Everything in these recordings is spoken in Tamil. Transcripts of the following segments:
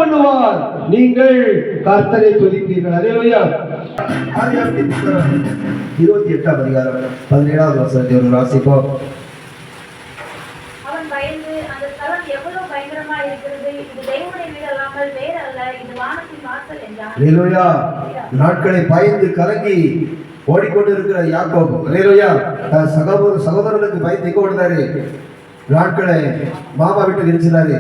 பண்ணுவார், நீங்கள் கர்த்தரை துதிப்பீர்கள். அல்லேலூயா. ஆதியாகமத்தின் புத்தகம் 28ஆம் அதிகாரம் 17வது வசனத்தை ஒரு வாசிப்போம். அவன் பயந்து, அந்த ஸ்தலம் எவ்வளவு பயங்கரமா இருக்கிறது, இது தேவனுடைய வீடு அல்லாமல் வேறு அல்ல, இது வானத்தின் வாசல் என்றான். அல்லேலூயா. நாட்களை பயந்து கலங்கி ஓடிக்கொண்டு இருக்கிற யாக்கோபு, அல்லேலூயா, சகோதரனுக்கு பயந்து எங்க ஓடுனாரு? நாட்களை மாமா வீட்டுக்கு இருக்கிறாரு,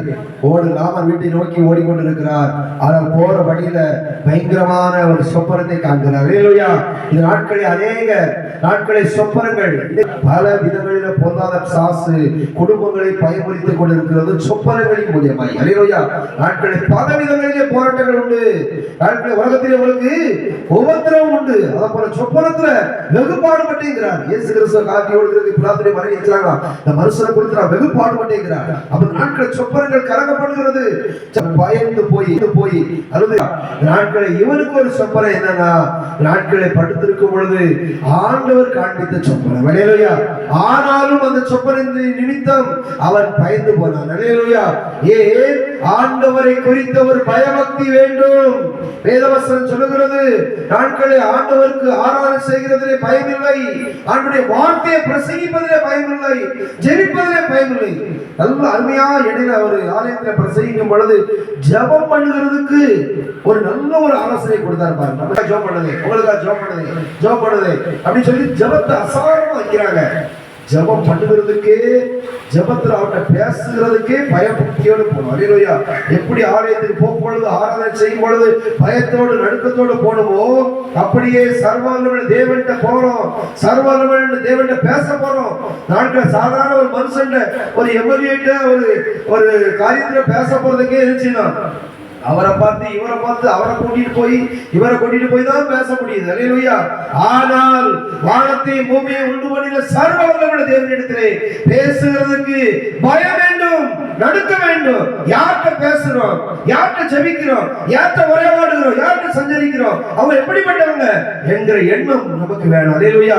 லாமன் வீட்டை நோக்கி ஓடிக்கொண்டிருக்கிறார். ஆனால் போற வழியில பயங்கரமான ஒரு சொப்பனத்தை காண்கிறார். அல்லேலூயா. இந்த நாட்களில் அநேக சொப்பனங்கள் பல விதங்களில பொருளாதார சாசு குடும்பங்களை பயமுறுத்திக் கொண்டிருக்கிறது சொப்பனங்களின் மூலியமாய். அல்லேலூயா. நாட்களில் பல விதங்களிலே போராட்டங்கள் உண்டு. நாட்களில் உலகத்திலே உங்களுக்கு ஒவ்வொருத்தரும் உண்டு. அதை போல சொப்பனத்துல வெகுபாடுபட்டேங்கிறார். இயேசு கிறிஸ்துவ காட்டி ஓடுகிறது பிலாத்துடைய மனைவி இருக்கிறாங்க. இந்த மனுஷனை குறித்து வெகுபாடுபட்டேங்கிறார். அப்ப நாட்கள் சொப்பனங்கள் கலங்கப்படுகிறது. பயந்து போய் அல்லது நாட்களை இவனுக்கு ஒரு சொப்பனை என்னன்னா, நாட்களை படுத்திருக்கும் பொழுது ஆண்டவர் காண்பித்த சொப்பனம். அல்லேலூயா. ஆனாலும் அந்த சொப்பனின் நிமித்தம் அவன் பயந்து போனான். அல்லேலூயா. ஏன்? ஆண்டவரை குறித்த ஒரு பயபக்தி வேண்டும். வேதவசனம் சொல்லுகிறது, நாட்களை ஆண்டவருக்கு ஆராதனை செய்கிறதிலே பயமில்லை, ஆண்டவருடைய வார்த்தையை பிரசங்கிப்பதிலே பயமில்லை, ஜெபிப்பதிலே பயமில்லை. நல்ல அருமையா இடையில ஒரு ஆலயத்தில் பிரசங்கிக்கும் பொழுது ஜெபம் பண்ணுகிறதுக்கு ஒரு நல்ல ஒரு ஆலோசனை கொடுத்தாரு பாருங்க. நமக்கு ஜெபம் பண்ணது, உங்களுக்கா ஜெபம் பண்ணது அப்படின்னு சொல்லி ஜெபத்தை அசாரமா வைக்கிறாங்க. ஜெபம் பண்ணுகிறதுக்கே, ஜெபத்துல அவர்கிட்ட பேசுகிறதுக்கே பயபக்தியோடு போகணும். அல்லேலூயா. எப்படி ஆலயத்துக்கு போகும் பொழுது ஆராதனை செய்யும் பொழுது பயத்தோடு நடுக்கத்தோடு போனோமோ, அப்படியே சர்வவல்லமையுள்ள தேவன்கிட்ட போறோம், சர்வவல்லமையுள்ள தேவன்கிட்ட பேச போறோம். நாட்கள் சாதாரண ஒரு மனுஷன் ஒரு எம்எல்ஏட்ட ஒரு காரியத்துல பேச போறதுக்கே இருந்துச்சுன்னா அவரை பார்த்து இவரை பார்த்து அவரை கூட்டிட்டு போய் தான் பேச முடியுது. அல்லேலூயா. ஆனால் வானத்தை பூமியை உண்டு பண்ணின சர்வ வல்லமையுள்ள தேவனிடத்திலே பேசுகிறதுக்கு பயம் வேண்டும், நடுக்க வேண்டும். யார்கிட்ட பேசுறோம், யார்கிட்ட ஜெபிக்கிறோம், யார்கிட்ட உரையாடுகிறோம், யார்கிட்ட சஞ்சரிக்கிறோம், அவங்க எப்படிப்பட்டவங்க என்கிற எண்ணம் நமக்கு வேணும். அல்லேலூயா.